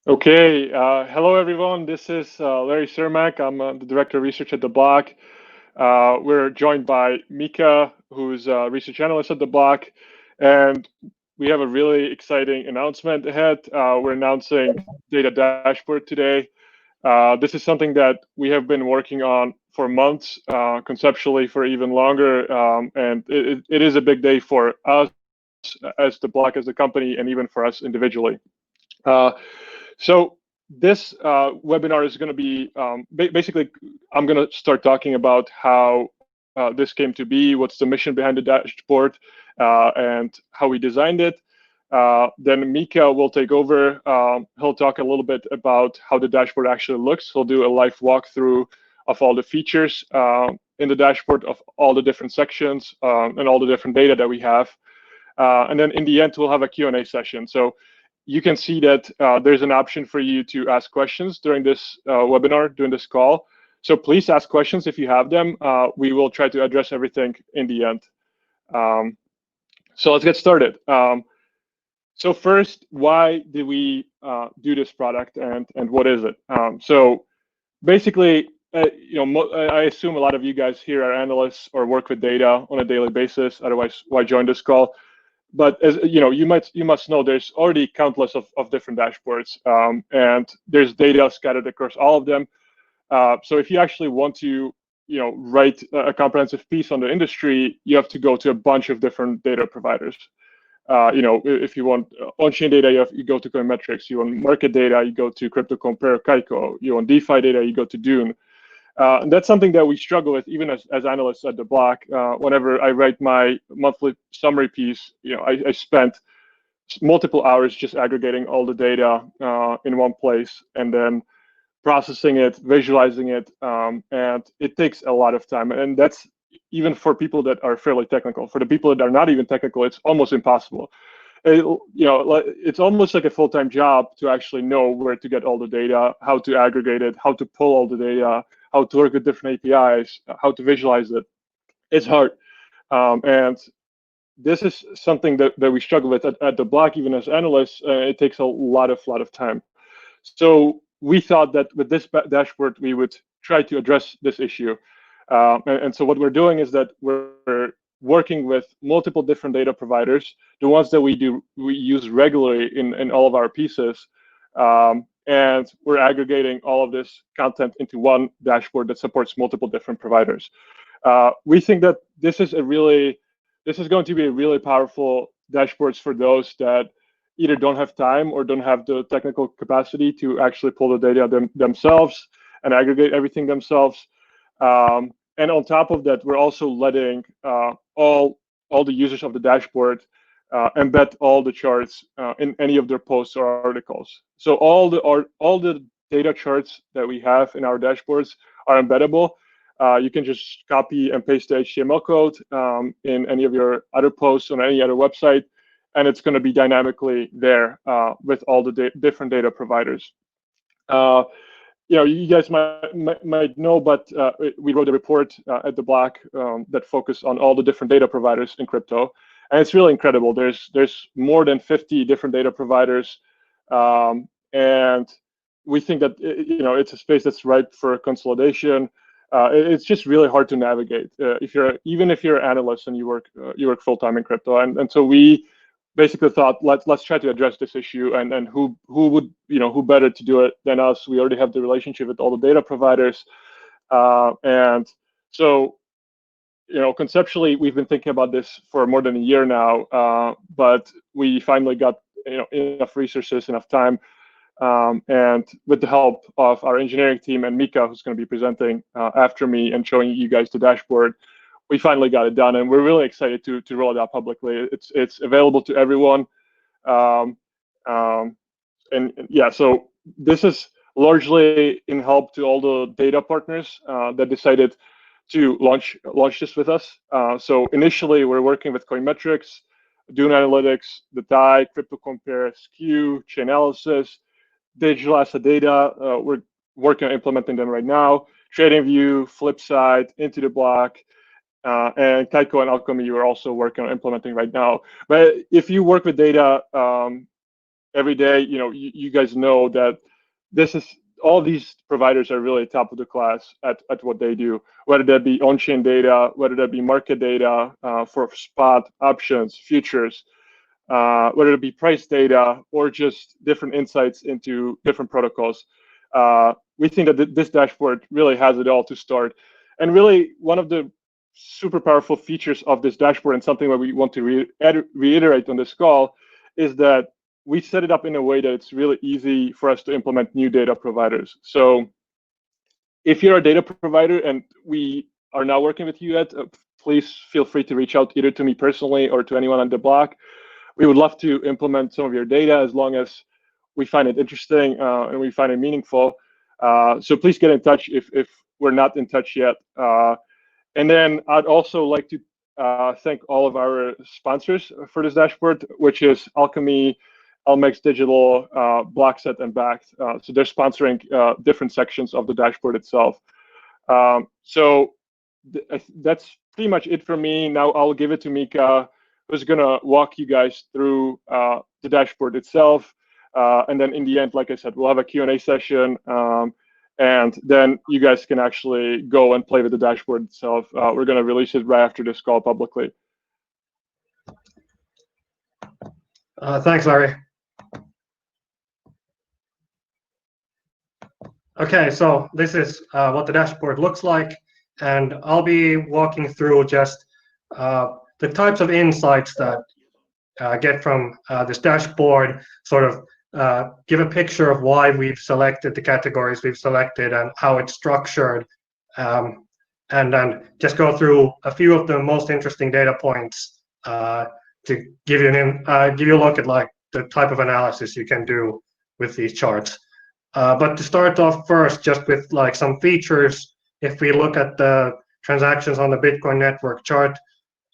Okay, hello everyone. This is Larry Cermak. I'm the Director of Research at the Block. We're joined by Mika, who's a research analyst at the Block, and we have a really exciting announcement ahead. We're announcing data dashboard today. This is something that we have been working on for months, conceptually for even longer, and it is a big day for us as the Block, as a company, and even for us individually. Uh, so this webinar is going to be basically, I'm going to start talking about how this came to be, what's the mission behind the dashboard, and how we designed it. Then Mika will take over. He'll talk a little bit about how the dashboard actually looks. He'll do a live walkthrough of all the features in the dashboard, of all the different sections, and all the different data that we have. And then in the end, we'll have a Q&A session. So you can see that there's an option for you to ask questions during this webinar, during this call. So please ask questions if you have them. We will try to address everything in the end. So let's get started. So first, why did we do this product, and what is it? So basically, I assume a lot of you guys here are analysts or work with data on a daily basis. Otherwise, why join this call? But as you know, you must know there's already countless of different dashboards, and there's data scattered across all of them. So if you actually want to, write a comprehensive piece on the industry, you have to go to a bunch of different data providers. If you want on-chain data, you go to Coinmetrics. You want market data, you go to Crypto Compare, Kaiko. You want DeFi data, you go to Dune. And that's something that we struggle with, even as analysts at the Block. Whenever I write my monthly summary piece, I spent multiple hours just aggregating all the data in one place and then processing it, visualizing it, and it takes a lot of time. And that's even for people that are fairly technical. For the people that are not even technical, it's almost impossible. It's almost like a full-time job to actually know where to get all the data, how to aggregate it, how to pull all the data, how to work with different APIs, how to visualize it. It's hard. And this is something that we struggle with at the Block, even as analysts. It takes a lot of time. So we thought that with this dashboard, we would try to address this issue. And so what we're doing is that we're working with multiple different data providers, the ones that we use regularly in all of our pieces. And we're aggregating all of this content into one dashboard that supports multiple different providers. We think that this is going to be a really powerful dashboards for those that either don't have time or don't have the technical capacity to actually pull the data themselves and aggregate everything themselves. And on top of that, we're also letting all the users of the dashboard embed all the charts in any of their posts or articles. So all the data charts that we have in our dashboards are embeddable. You can just copy and paste the HTML code in any of your other posts on any other website, and it's going to be dynamically there with all the different data providers. You guys might know, but we wrote a report at the Block that focused on all the different data providers in crypto, and it's really incredible. There's more than 50 different data providers, and we think that it's a space that's ripe for consolidation. It's just really hard to navigate even if you're an analyst and you work full time in crypto, and so we basically thought let's try to address this issue, and who better to do it than us. We already have the relationship with all the data providers, and so conceptually we've been thinking about this for more than a year now, but we finally got enough resources, enough time, and with the help of our engineering team and Mika, who's going to be presenting after me and showing you guys the dashboard, we finally got it done, and we're really excited to roll it out publicly. It's available to everyone, and yeah. So this is largely in help to all the data partners that decided to launch this with us. So initially, we're working with Coinmetrics, Dune Analytics, the DAI, Crypto Compare, Skew, Chainalysis, Digital Asset Data. We're working on implementing them right now. TradingView, Flipside, Into the Block, and Kaiko and Alchemy we're also working on implementing right now. But if you work with data, every day, you guys know that this is all these providers are really top of the class at what they do, whether that be on-chain data, whether that be market data for spot options, futures, whether it be price data or just different insights into different protocols. We think that this dashboard really has it all to start. And really, one of the super powerful features of this dashboard, and something that we want to reiterate on this call, is that we set it up in a way that it's really easy for us to implement new data providers. So if you're a data provider and we are now working with you yet, please feel free to reach out either to me personally or to anyone on the block. We would love to implement some of your data as long as we find it interesting and we find it meaningful. So please get in touch if we're not in touch yet. And then I'd also like to thank all of our sponsors for this dashboard, which is Alchemy, Almex Digital, Blockset, and Bakkt. So they're sponsoring different sections of the dashboard itself. So that's pretty much it for me. Now I'll give it to Mika, who's going to walk you guys through the dashboard itself. And then in the end, like I said, we'll have a Q&A session. And then you guys can actually go and play with the dashboard itself. We're going to release it right after this call publicly. Thanks, Larry. Okay, so this is what the dashboard looks like. And I'll be walking through just the types of insights that get from this dashboard, sort of give a picture of why we've selected the categories we've selected and how it's structured, and then just go through a few of the most interesting data points to give you a look at like the type of analysis you can do with these charts. But to start off first, just with like some features, if we look at the transactions on the Bitcoin network chart,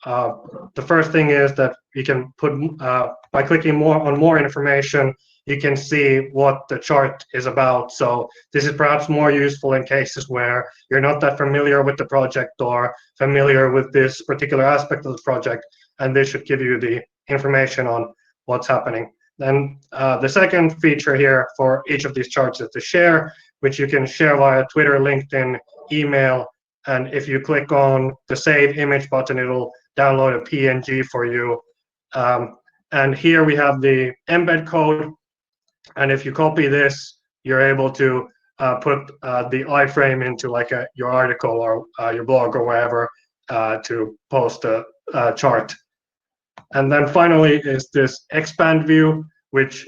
the first thing is that you can put, by clicking more information, you can see what the chart is about. So this is perhaps more useful in cases where you're not that familiar with the project or familiar with this particular aspect of the project, and this should give you the information on what's happening. Then the second feature here for each of these charts is the share, which you can share via Twitter, LinkedIn, email, and if you click on the Save Image button, it'll download a PNG for you. And here we have the embed code, and if you copy this, you're able to put the iframe into like your article or your blog or wherever to post a chart. And then finally is this expand view, which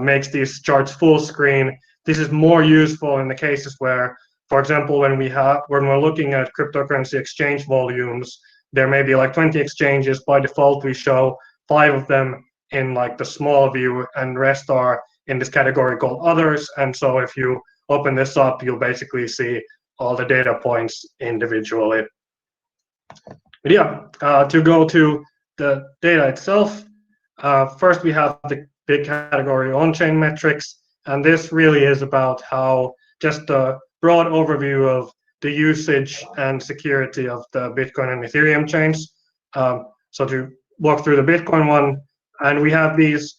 makes these charts full screen. This is more useful in the cases where, for example, when we're looking at cryptocurrency exchange volumes, there may be like 20 exchanges. By default, we show 5 of them in like the small view, and the rest are in this category called others. And so if you open this up, you'll basically see all the data points individually. But yeah, to go to the data itself, first we have the big category on-chain metrics, and this really is about how just a broad overview of the usage and security of the Bitcoin and Ethereum chains. So to walk through the Bitcoin one, and we have these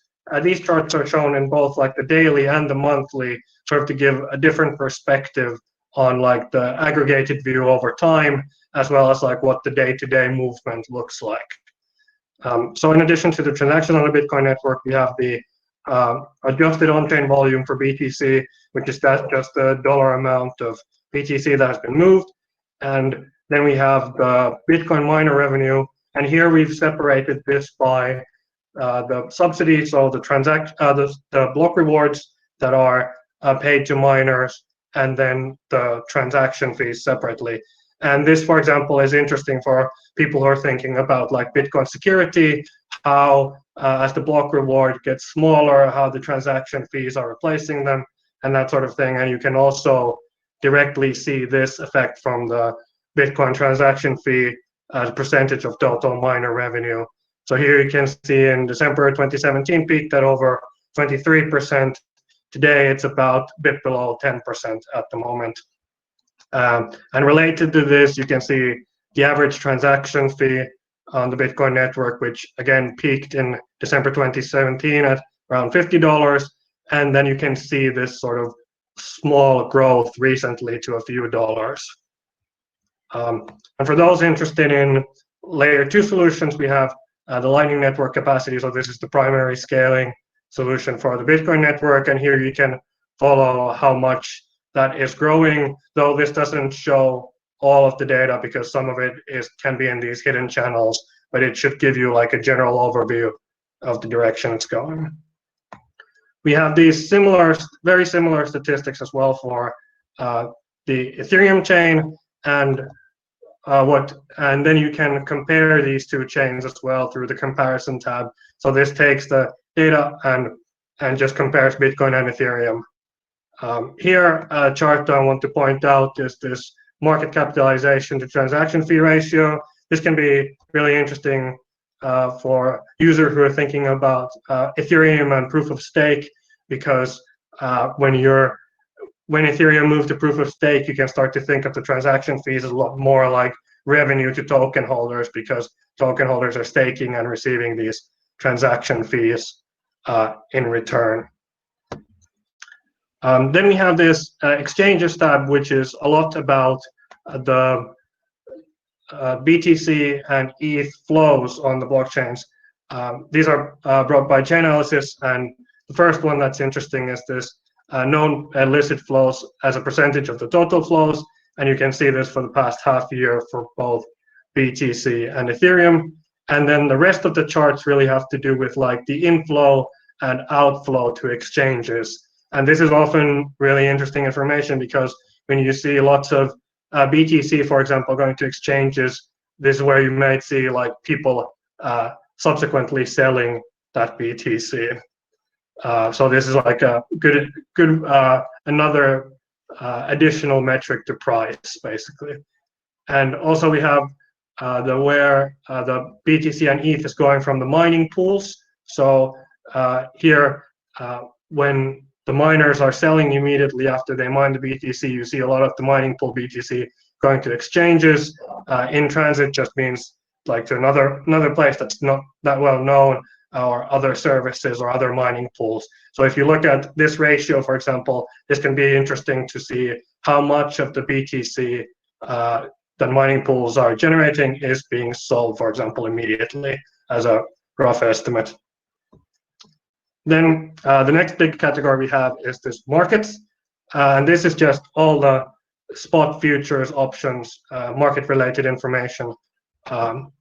charts are shown in both like the daily and the monthly, sort of to give a different perspective on like the aggregated view over time, as well as like what the day-to-day movement looks like. So in addition to the transaction on the Bitcoin network, we have the adjusted on-chain volume for BTC, which is just the dollar amount of BTC that has been moved. And then we have the Bitcoin miner revenue. And here we've separated this by the subsidies, so the block rewards that are paid to miners, and then the transaction fees separately. And this, for example, is interesting for people who are thinking about like Bitcoin security, how as the block reward gets smaller, how the transaction fees are replacing them, and that sort of thing. And you can also directly see this effect from the Bitcoin transaction fee as a percentage of total miner revenue. So here you can see in December 2017 peaked at over 23%. Today it's about a bit below 10% at the moment. And related to this, you can see the average transaction fee on the Bitcoin network, which again peaked in December 2017 at around $50, and then you can see this sort of small growth recently to a few dollars. And for those interested in layer 2 solutions, we have the Lightning Network capacity. So this is the primary scaling solution for the Bitcoin network, and here you can follow how much that is growing, though this doesn't show all of the data because some of it can be in these hidden channels, but it should give you like a general overview of the direction it's going. We have these very similar statistics as well for the Ethereum chain, and then you can compare these two chains as well through the comparison tab. So this takes the data and just compares Bitcoin and Ethereum. Here, a chart I want to point out is this market capitalization to transaction fee ratio. This can be really interesting for users who are thinking about Ethereum and proof of stake, because when Ethereum moves to proof of stake, you can start to think of the transaction fees as a lot more like revenue to token holders, because token holders are staking and receiving these transaction fees in return. Then we have this exchanges tab, which is a lot about the BTC and ETH flows on the blockchains. These are brought by Chainalysis, and the first one that's interesting is this known illicit flows as a percentage of the total flows, and you can see this for the past half year for both BTC and Ethereum. And then the rest of the charts really have to do with like the inflow and outflow to exchanges. And this is often really interesting information, because when you see lots of BTC, for example, going to exchanges, this is where you might see like people subsequently selling that BTC. So this is like a good another additional metric to price, basically. And also we have where the BTC and ETH is going from the mining pools. So here, when the miners are selling immediately after they mine the BTC, you see a lot of the mining pool BTC going to exchanges. In transit just means like to another place that's not that well known, or other services or other mining pools. So if you look at this ratio, for example, this can be interesting to see how much of the BTC that mining pools are generating is being sold, for example, immediately, as a rough estimate. Then the next big category we have is this markets. And this is just all the spot futures, options, market-related information that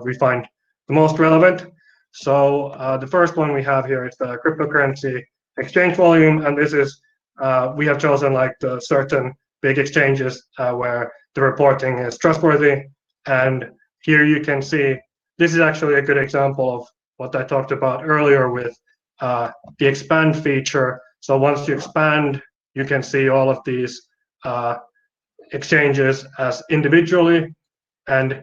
we find the most relevant. So the first one we have here is the cryptocurrency exchange volume, and this is we have chosen like the certain big exchanges where the reporting is trustworthy. And here you can see this is actually a good example of what I talked about earlier with the expand feature. So once you expand, you can see all of these exchanges as individually. And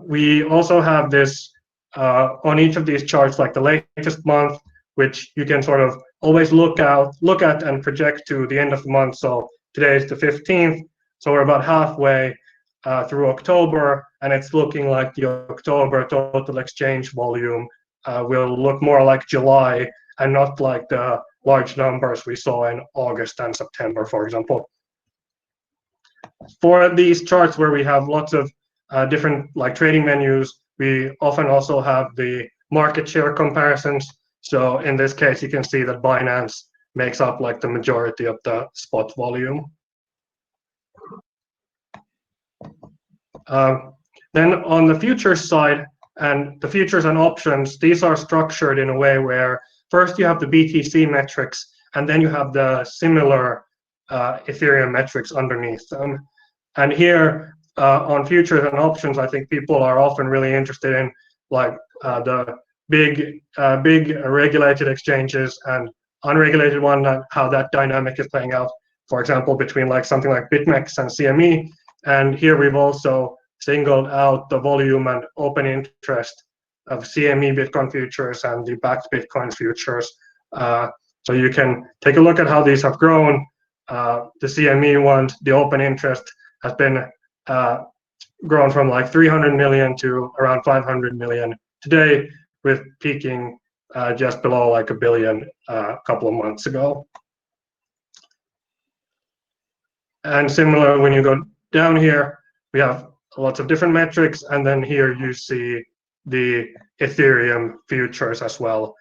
we also have this on each of these charts, like the latest month, which you can sort of always look at and project to the end of the month. So today is the 15th, so we're about halfway through October, and it's looking like the October total exchange volume will look more like July and not like the large numbers we saw in August and September, for example. For these charts where we have lots of different like trading menus, we often also have the market share comparisons. So in this case, you can see that Binance makes up like the majority of the spot volume. Then on the futures side, and the futures and options, these are structured in a way where first you have the BTC metrics, and then you have the similar Ethereum metrics underneath them. And here on futures and options, I think people are often really interested in like the big regulated exchanges and unregulated one, and how that dynamic is playing out, for example, between like something like BitMEX and CME. And here we've also singled out the volume and open interest of CME Bitcoin futures and the backed Bitcoin futures. So you can take a look at how these have grown. The CME one, the open interest, has been grown from like 300 million to around 500 million today, with peaking just below like $1 billion a couple of months ago. And similar, when you go down here, we have lots of different metrics, and then here you see the Ethereum futures as well,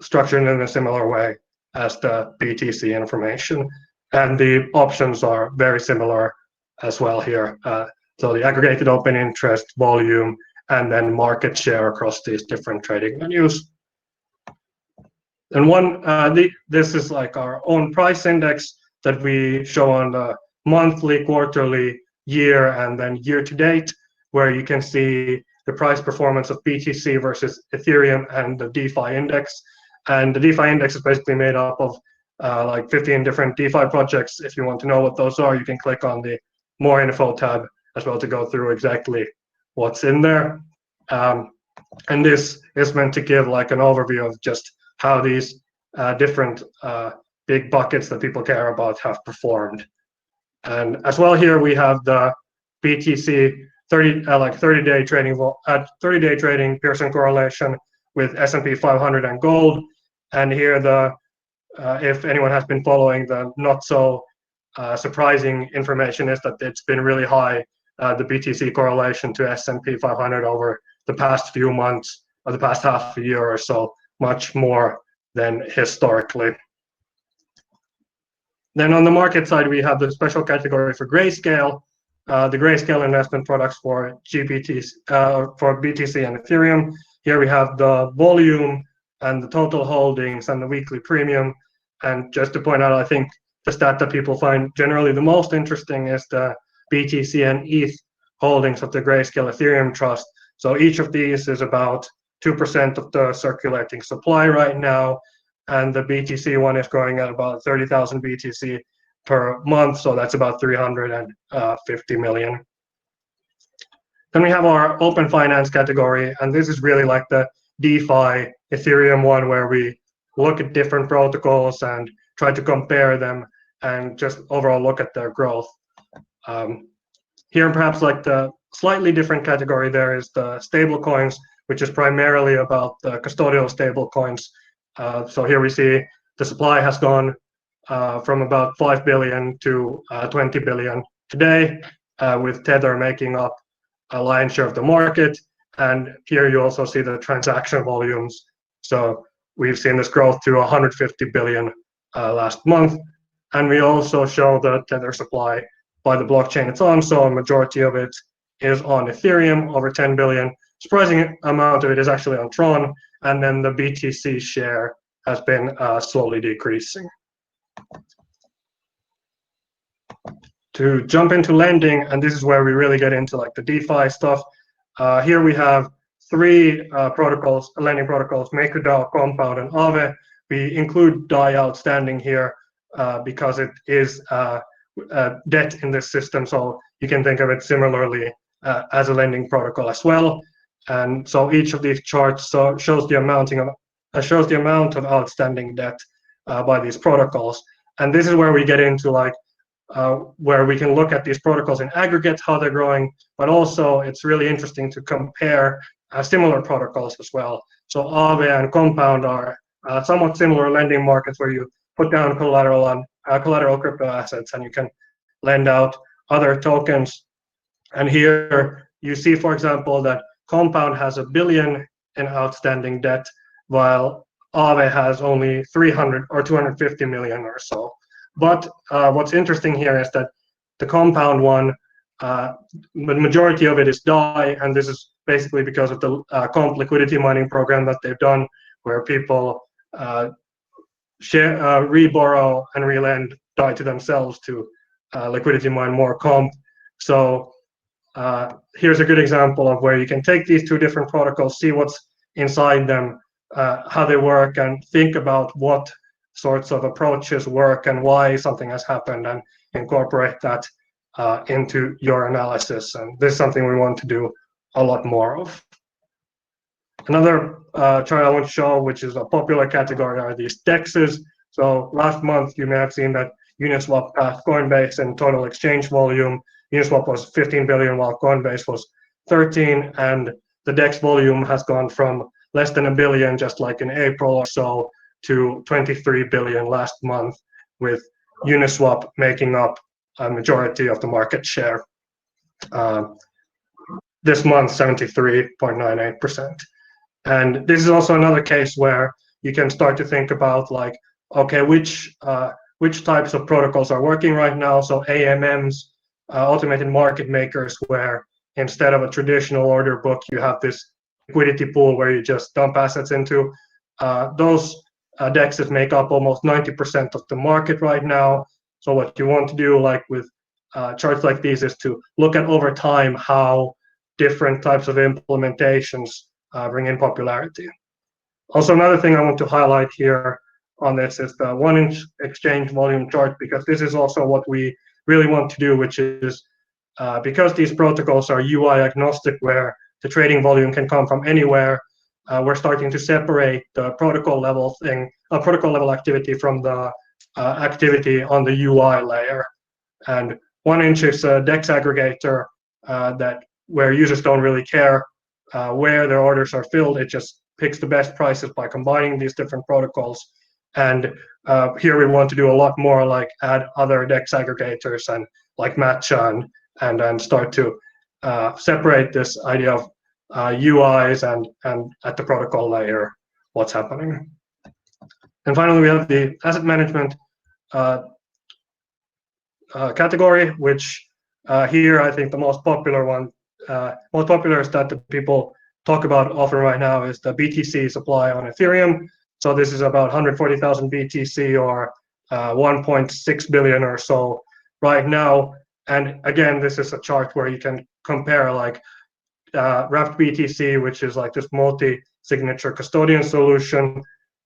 structured in a similar way as the BTC information. And the options are very similar as well here. So the aggregated open interest, volume, and then market share across these different trading venues. And this is like our own price index that we show on the monthly, quarterly, year, and then year to date, where you can see the price performance of BTC versus Ethereum and the DeFi index. And the DeFi index is basically made up of like 15 different DeFi projects. If you want to know what those are, you can click on the More Info tab as well to go through exactly what's in there. And this is meant to give like an overview of just how these different big buckets that people care about have performed. And as well here we have the BTC 30-day trading Pearson correlation with S&P 500 and gold. And here if anyone has been following, the not so surprising information is that it's been really high, the BTC correlation to S&P 500 over the past few months or the past half a year or so, much more than historically. Then on the market side, we have the special category for Grayscale, the Grayscale investment products for BTC and Ethereum. Here we have the volume and the total holdings and the weekly premium. And just to point out, I think the stat that people find generally the most interesting is the BTC and ETH holdings of the Grayscale Ethereum Trust. So each of these is about 2% of the circulating supply right now. And the BTC one is growing at about 30,000 BTC per month, so that's about 350 million. Then we have our open finance category, and this is really like the DeFi Ethereum one, where we look at different protocols and try to compare them and just overall look at their growth. Here, perhaps like the slightly different category there is the stable coins, which is primarily about the custodial stable coins. So here we see the supply has gone from about 5 billion to 20 billion today, with Tether making up a lion's share of the market. And here you also see the transaction volumes. So we've seen this growth to 150 billion last month. And we also show the Tether supply by the blockchain it's on. So a majority of it is on Ethereum, over 10 billion. Surprising amount of it is actually on Tron. And then the BTC share has been slowly decreasing. To jump into lending, and this is where we really get into like the DeFi stuff. Here we have three protocols, lending protocols: MakerDAO, Compound, and Aave. We include DAI outstanding here because it is debt in this system, so you can think of it similarly as a lending protocol as well. And so each of these charts shows the amount of outstanding debt by these protocols. And this is where we get into like where we can look at these protocols in aggregate, how they're growing, but also it's really interesting to compare similar protocols as well. So Aave and Compound are somewhat similar lending markets where you put down collateral on collateral crypto assets and you can lend out other tokens. And here you see, for example, that Compound has $1 billion in outstanding debt, while Aave has only 300 or 250 million or so. But what's interesting here is that the Compound one, the majority of it is DAI, and this is basically because of the comp liquidity mining program that they've done, where people reborrow and relend DAI to themselves to liquidity mine more comp. So here's a good example of where you can take these two different protocols, see what's inside them, how they work, and think about what sorts of approaches work and why something has happened, and incorporate that into your analysis. And this is something we want to do a lot more of. Another chart I want to show, which is a popular category, are these DEXs. So last month, you may have seen that Uniswap passed Coinbase in total exchange volume. Uniswap was 15 billion, while Coinbase was 13, and the DEX volume has gone from less than $1 billion just like in April or so to 23 billion last month, with Uniswap making up a majority of the market share. This month, 73.98%. And this is also another case where you can start to think about like, okay, which types of protocols are working right now? So AMMs, automated market makers, where instead of a traditional order book, you have this liquidity pool where you just dump assets into. Those DEXs make up almost 90% of the market right now. So what you want to do, like with charts like these, is to look at over time how different types of implementations bring in popularity. Also, another thing I want to highlight here on this is the 1-inch exchange volume chart, because this is also what we really want to do, which is because these protocols are UI agnostic, where the trading volume can come from anywhere, we're starting to separate the protocol level activity from the activity on the UI layer. And 1-inch is a DEX aggregator where users don't really care where their orders are filled. It just picks the best prices by combining these different protocols. And here we want to do a lot more, like add other DEX aggregators and like Matcha and start to separate this idea of UIs and at the protocol layer what's happening. And finally, we have the asset management category, which here I think the most popular is that the people talk about often right now is the BTC supply on Ethereum. So this is about 140,000 BTC or 1.6 billion or so right now. And again, this is a chart where you can compare like wrapped BTC, which is like this multi-signature custodian solution,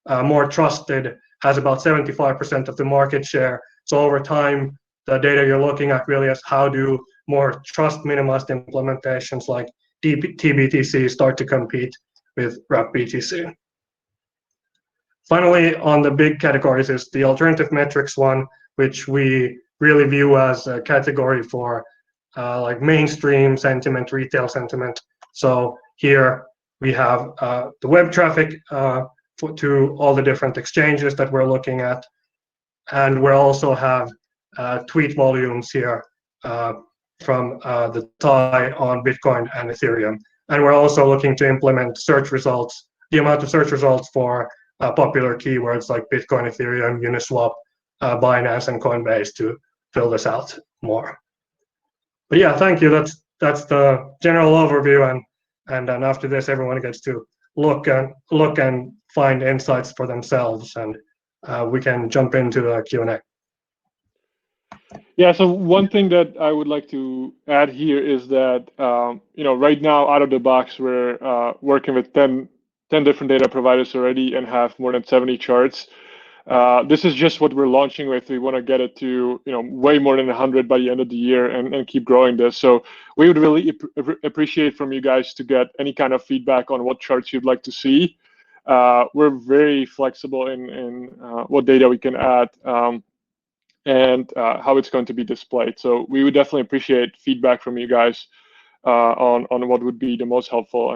more trusted, has about 75% of the market share. So over time, the data you're looking at really is how do more trust minimized implementations like TBTC start to compete with wrapped BTC. Finally, on the big categories is the alternative metrics one, which we really view as a category for like mainstream sentiment, retail sentiment. So here we have the web traffic to all the different exchanges that we're looking at. And we also have tweet volumes here from the TIE on Bitcoin and Ethereum. And we're also looking to implement search results, the amount of search results for popular keywords like Bitcoin, Ethereum, Uniswap, Binance, and Coinbase to fill this out more. But yeah, thank you. That's the general overview, and then after this, everyone gets to look and find insights for themselves, and we can jump into the Q&A. Yeah, so one thing that I would like to add here is that right now out of the box we're working with 10 different data providers already and have more than 70 charts. This is just what we're launching with. We want to get it to way more than 100 by the end of the year and keep growing this. So we would really appreciate from you guys to get any kind of feedback on what charts you'd like to see. We're very flexible in what data we can add and how it's going to be displayed. So we would definitely appreciate feedback from you guys on what would be the most helpful.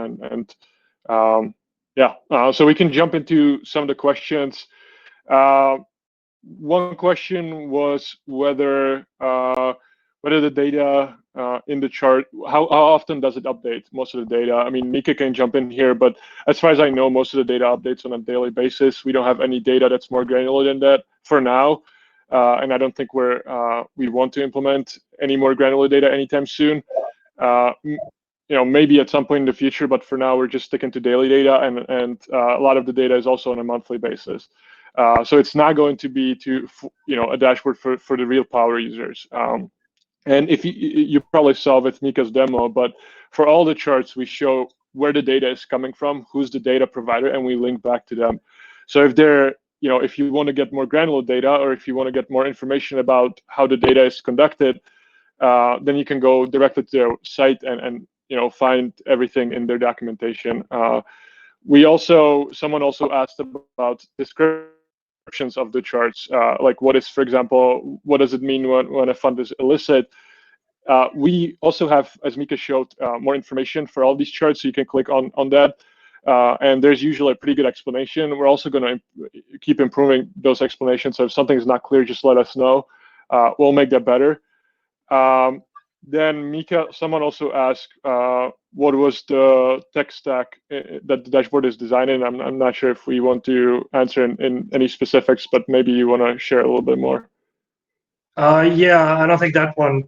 So we can jump into some of the questions. One question was whether the data in the chart, how often does it update most of the data? I mean, Mika can jump in here, but as far as I know, most of the data updates on a daily basis. We don't have any data that's more granular than that for now. And I don't think we want to implement any more granular data anytime soon. Maybe at some point in the future, but for now we're just sticking to daily data, and a lot of the data is also on a monthly basis. So it's not going to be a dashboard for the real power users. And if you probably saw with Mika's demo, but for all the charts we show where the data is coming from, who's the data provider, and we link back to them. So if you want to get more granular data, or if you want to get more information about how the data is conducted, then you can go directly to their site and find everything in their documentation. Someone also asked about descriptions of the charts, like what is, for example, what does it mean when a fund is illicit? We also have, as Mika showed, more information for all these charts, so you can click on that. and there's usually a pretty good explanation. We're also going to keep improving those explanations. So if something is not clear, just let us know. We'll make that better. Then Mika, someone also asked, what was the tech stack that the dashboard is designed in? I'm not sure if we want to answer in any specifics, but maybe you want to share a little bit more. Yeah, I don't think that one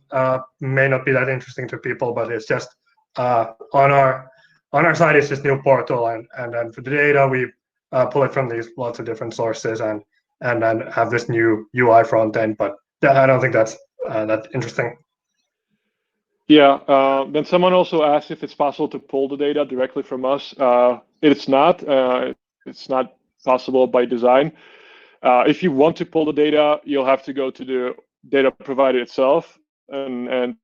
may not be that interesting to people, but it's just on our side it's this new portal, and then for the data we pull it from these lots of different sources, and then have this new UI front end. But I don't think that's that interesting. Yeah. Then someone also asked if it's possible to pull the data directly from us. It's not. It's not possible by design. If you want to pull the data, you'll have to go to the data provider itself and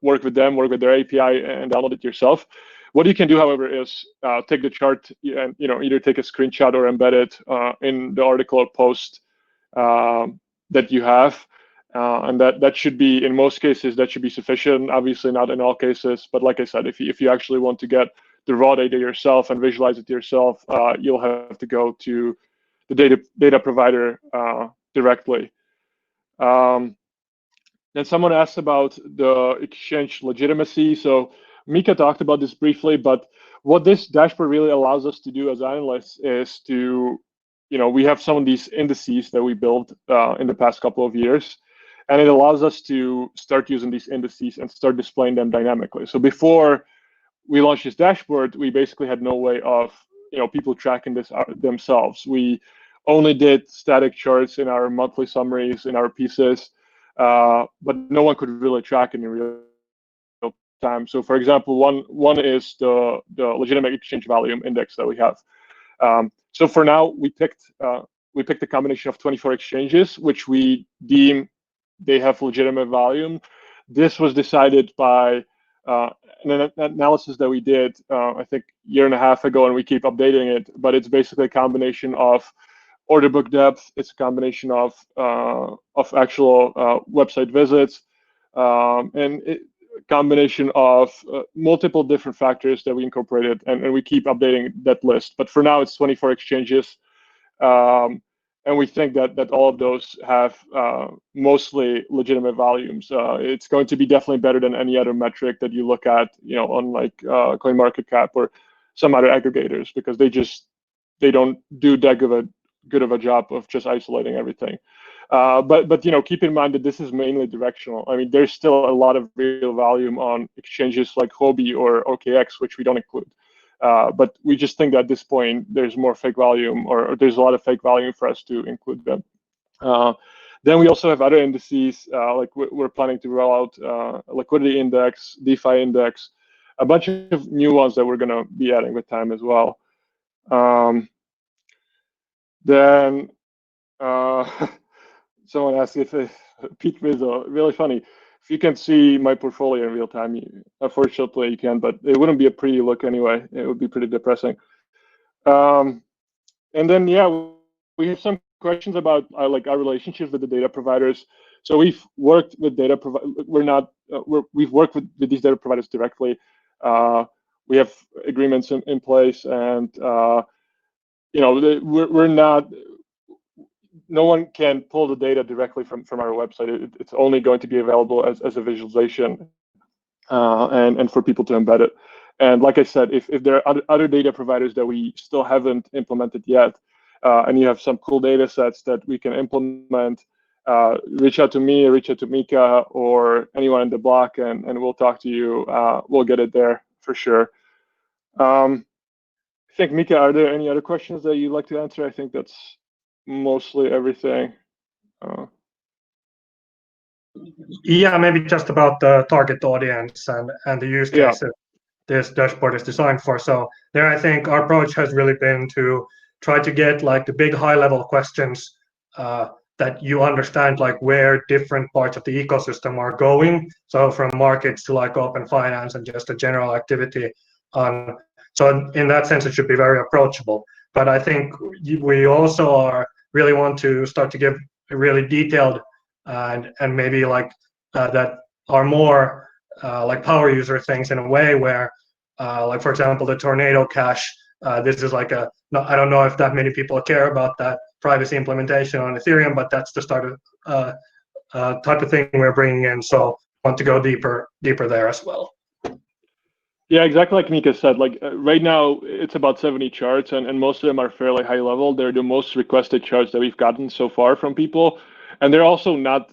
work with them, work with their API, and download it yourself. What you can do, however, is take the chart and either take a screenshot or embed it in the article or post that you have, and that should be, in most cases, that should be sufficient. Obviously, not in all cases, but like I said, if you actually want to get the raw data yourself and visualize it yourself, you'll have to go to the data provider directly. Then someone asked about the exchange legitimacy. So Mika talked about this briefly, but what this dashboard really allows us to do as analysts is to, we have some of these indices that we built in the past couple of years, and it allows us to start using these indices and start displaying them dynamically. So before we launched this dashboard, we basically had no way of, people tracking this themselves. We only did static charts in our monthly summaries, in our pieces, but no one could really track it in real time. So, for example, one is the legitimate exchange volume index that we have. So for now, we picked a combination of 24 exchanges, which we deem they have legitimate volume. This was decided by an analysis that we did, I think, a year and a half ago, and we keep updating it. But it's basically a combination of order book depth. It's a combination of actual website visits, and a combination of multiple different factors that we incorporated, and we keep updating that list. But for now, it's 24 exchanges, and we think that all of those have mostly legitimate volumes. It's going to be definitely better than any other metric that you look at, on like CoinMarketCap or some other aggregators, because they don't do that good of a job of just isolating everything. But keep in mind that this is mainly directional. I mean, there's still a lot of real volume on exchanges like Huobi or OKX, which we don't include. But we just think that at this point there's more fake volume, or there's a lot of fake volume for us to include them. Then we also have other indices, like we're planning to roll out a liquidity index, DeFi index, a bunch of new ones that we're going to be adding with time as well. Then someone asked if Pete Rizzo, really funny. If you can see my portfolio in real time, unfortunately you can, but it wouldn't be a pretty look anyway. It would be pretty depressing. And then, yeah, we have some questions about like our relationships with the data providers. So we've worked with data providers. We've worked with these data providers directly. We have agreements in place, and we're not. No one can pull the data directly from our website. It's only going to be available as a visualization, and for people to embed it. And like I said, if there are other data providers that we still haven't implemented yet, and you have some cool data sets that we can implement, reach out to me, reach out to Mika, or anyone in the block, and we'll talk to you. We'll get it there for sure. I think, Mika, are there any other questions that you'd like to answer? I think that's mostly everything. Yeah, maybe just about the target audience and the use cases this dashboard is designed for. So there, I think our approach has really been to try to get like the big high-level questions that you understand, like where different parts of the ecosystem are going. So from markets to like open finance and just a general activity. So in that sense, it should be very approachable. But I think we also really want to start to give really detailed and maybe like that are more like power user things in a way where like for example, the Tornado Cash. This is like I don't know if that many people care about that privacy implementation on Ethereum, but that's the start of type of thing we're bringing in. So want to go deeper there as well. Yeah, exactly like Mika said. Like right now, it's about 70 charts, and most of them are fairly high level. They're the most requested charts that we've gotten so far from people, and they're also not,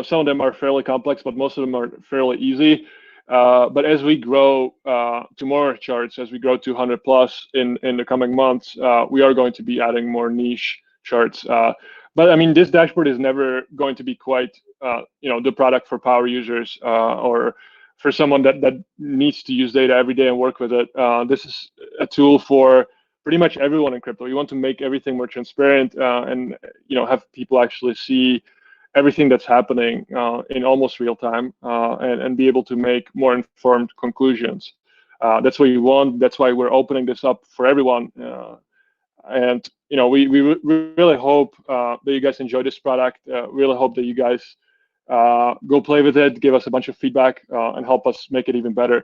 some of them are fairly complex, but most of them are fairly easy. But as we grow to more charts, as we grow to 100 plus in the coming months, we are going to be adding more niche charts. But I mean, this dashboard is never going to be quite, the product for power users or for someone that needs to use data every day and work with it. This is a tool for pretty much everyone in crypto. You want to make everything more transparent and have people actually see everything that's happening in almost real time and be able to make more informed conclusions. That's what you want. That's why we're opening this up for everyone. And we really hope that you guys enjoy this product. Really hope that you guys go play with it, give us a bunch of feedback, and help us make it even better.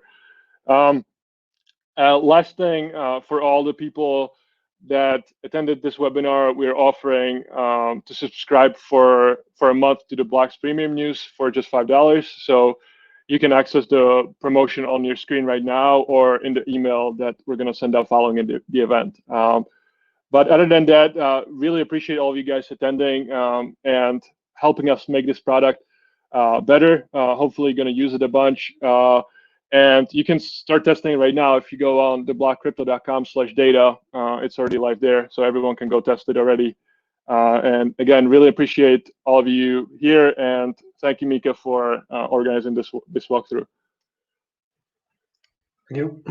Last thing, for all the people that attended this webinar, we're offering to subscribe for a month to the Blocks Premium News for just $5. So you can access the promotion on your screen right now or in the email that we're going to send out following the event. But other than that, really appreciate all of you guys attending and helping us make this product better. Hopefully going to use it a bunch. And you can start testing it right now. If you go on theblockcrypto.com/data, it's already live there. So everyone can go test it already. And again, really appreciate all of you here. And thank you, Mika, for organizing this walkthrough. Thank you.